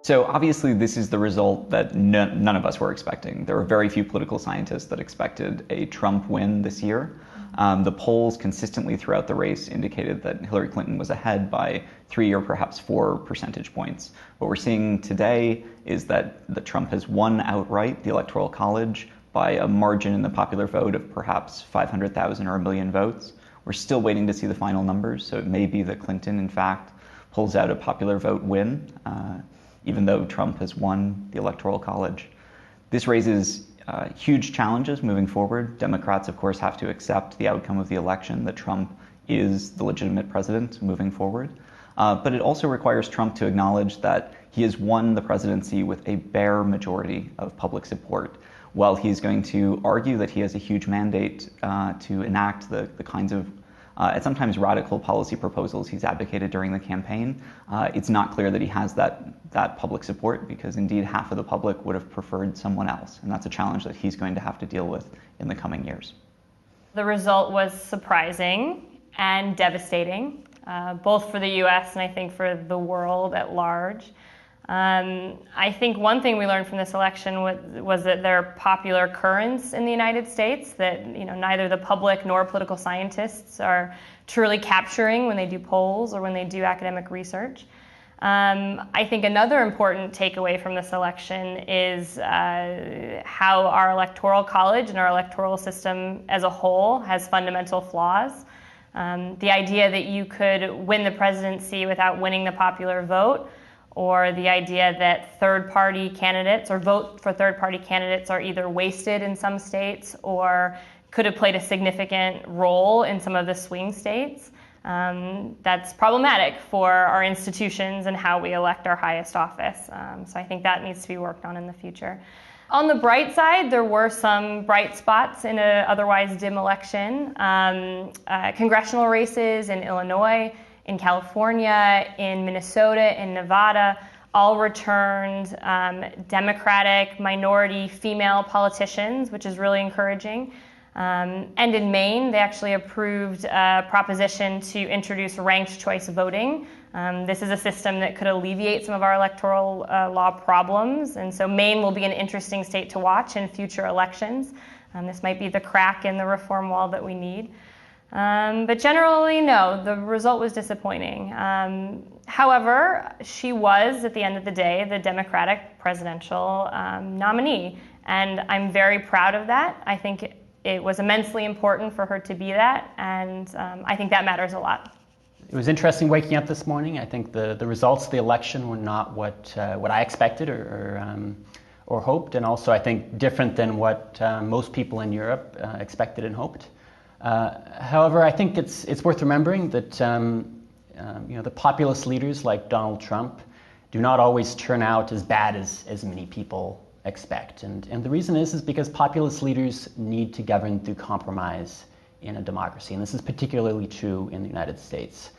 So obviously this is the result that none of us were expecting. There were very few political scientists that expected a Trump win this year. The polls consistently throughout the race indicated that Hillary Clinton was ahead by 3 or perhaps 4 percentage points. What we're seeing today is that Trump has won outright the Electoral College by a margin in the popular vote of perhaps 500,000 or 1 million votes. We're still waiting to see the final numbers, so it may be that Clinton, in fact, pulls out a popular vote win, even though Trump has won the Electoral College. This raises huge challenges moving forward. Democrats, of course, have to accept the outcome of the election, that Trump is the legitimate president moving forward. But it also requires Trump to acknowledge that he has won the presidency with a bare majority of public support. While he's going to argue that he has a huge mandate to enact the kinds of and sometimes radical policy proposals he's advocated during the campaign, it's not clear that he has that public support, because indeed half of the public would have preferred someone else. And that's a challenge that he's going to have to deal with in the coming years. The result was surprising and devastating, both for the US and I think for the world at large. I think one thing we learned from this election was that there are popular currents in the United States that neither the public nor political scientists are truly capturing when they do polls or when they do academic research. I think another important takeaway from this election is how our electoral college and our electoral system as a whole has fundamental flaws. The idea that you could win the presidency without winning the popular vote, or the idea that third-party candidates or vote for third-party candidates are either wasted in some states or could have played a significant role in some of the swing states. That's problematic for our institutions and how we elect our highest office. So I think that needs to be worked on in the future. On the bright side, there were some bright spots in an otherwise dim election. Congressional races in Illinois, in California, in Minnesota, in Nevada, all returned Democratic minority female politicians, which is really encouraging. And in Maine, they actually approved a proposition to introduce ranked choice voting. This is a system that could alleviate some of our electoral law problems. And so Maine will be an interesting state to watch in future elections. This might be the crack in the reform wall that we need. But generally, no, the result was disappointing. However, she was, at the end of the day, the Democratic presidential nominee. And I'm very proud of that. I think it was immensely important for her to be that, and I think that matters a lot. It was interesting waking up this morning. I think the results of the election were not what I expected or hoped, and also I think different than what most people in Europe expected and hoped. However, I think it's worth remembering that the populist leaders like Donald Trump do not always turn out as bad as many people expect. And the reason is because populist leaders need to govern through compromise in a democracy. And this is particularly true in the United States.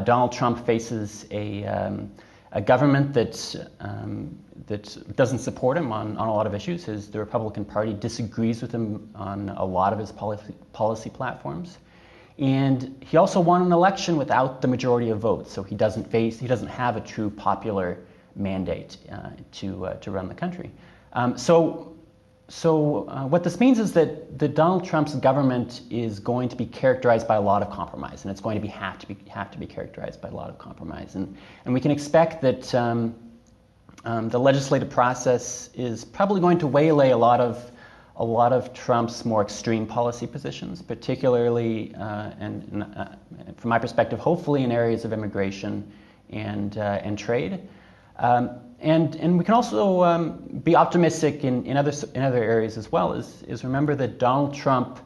Donald Trump faces a government that doesn't support him on a lot of issues. The Republican Party disagrees with him on a lot of his policy platforms. And he also won an election without the majority of votes, so he doesn't have a true popular mandate to run the country. So what this means is that Donald Trump's government is going to be characterized by a lot of compromise, and it's going to have to be characterized by a lot of compromise. And we can expect that the legislative process is probably going to waylay a lot of Trump's more extreme policy positions, particularly, and from my perspective, hopefully in areas of immigration and trade. And we can also be optimistic in other areas as well. Is remember that Donald Trump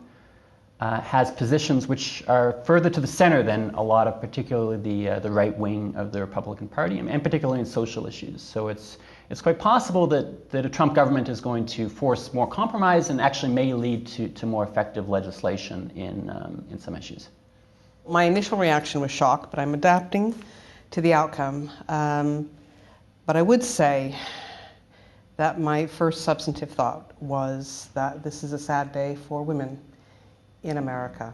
has positions which are further to the center than a lot of, particularly the right wing of the Republican Party, and particularly in social issues. So it's quite possible that a Trump government is going to force more compromise and actually may lead to more effective legislation in some issues. My initial reaction was shock, but I'm adapting to the outcome. But I would say that my first substantive thought was that this is a sad day for women in America.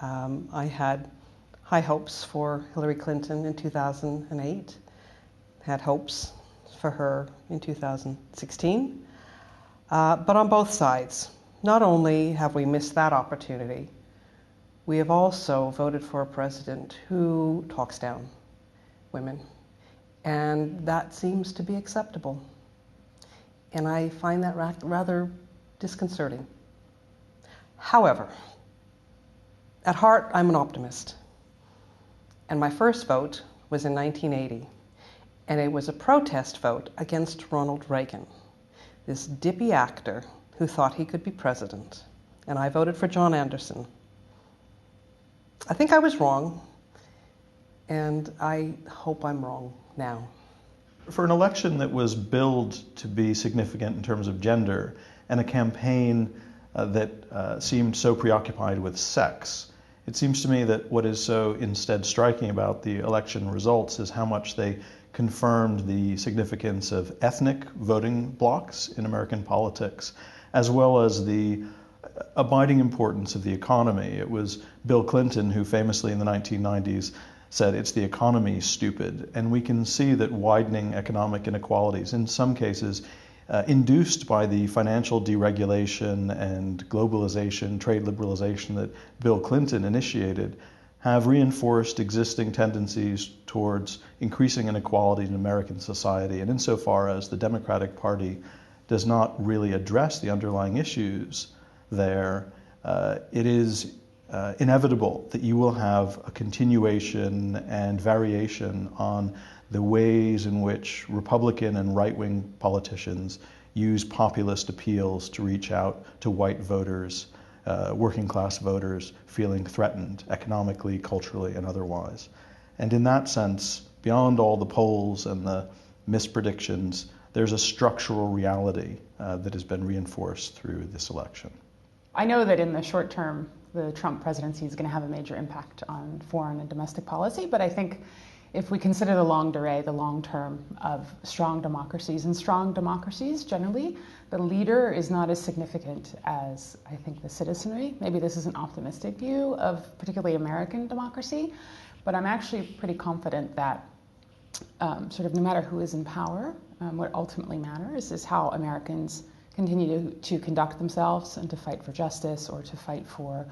I had high hopes for Hillary Clinton in 2008, had hopes for her in 2016. But on both sides, not only have we missed that opportunity, we have also voted for a president who talks down women. And that seems to be acceptable. And I find that rather disconcerting. However, at heart, I'm an optimist. And my first vote was in 1980. And it was a protest vote against Ronald Reagan, this dippy actor who thought he could be president. And I voted for John Anderson. I think I was wrong, and I hope I'm wrong now. For an election that was billed to be significant in terms of gender, and a campaign that seemed so preoccupied with sex, it seems to me that what is so instead striking about the election results is how much they confirmed the significance of ethnic voting blocs in American politics, as well as the abiding importance of the economy. It was Bill Clinton who famously in the 1990s said, "It's the economy, stupid." And we can see that widening economic inequalities, in some cases induced by the financial deregulation and globalization, trade liberalization that Bill Clinton initiated, have reinforced existing tendencies towards increasing inequality in American society. And insofar as the Democratic Party does not really address the underlying issues there, it is inevitable that you will have a continuation and variation on the ways in which Republican and right-wing politicians use populist appeals to reach out to white voters, working-class voters feeling threatened economically, culturally, and otherwise. And in that sense, beyond all the polls and the mispredictions, there's a structural reality that has been reinforced through this election. I know that in the short term, the Trump presidency is going to have a major impact on foreign and domestic policy, but I think if we consider the longue durée, the long term of strong democracies, and strong democracies generally, the leader is not as significant as I think the citizenry. Maybe this is an optimistic view of particularly American democracy, but I'm actually pretty confident that sort of no matter who is in power, what ultimately matters is how Americans continue to conduct themselves and to fight for justice or to fight for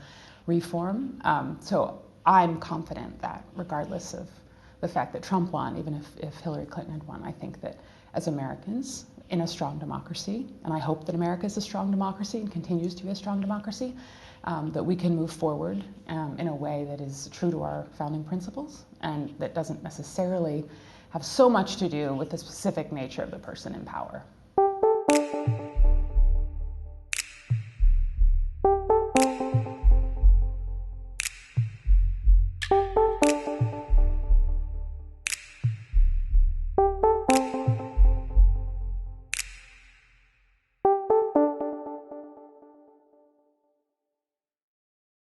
reform. So I'm confident that regardless of the fact that Trump won, even if Hillary Clinton had won, I think that as Americans in a strong democracy, and I hope that America is a strong democracy and continues to be a strong democracy, that we can move forward in a way that is true to our founding principles and that doesn't necessarily have so much to do with the specific nature of the person in power.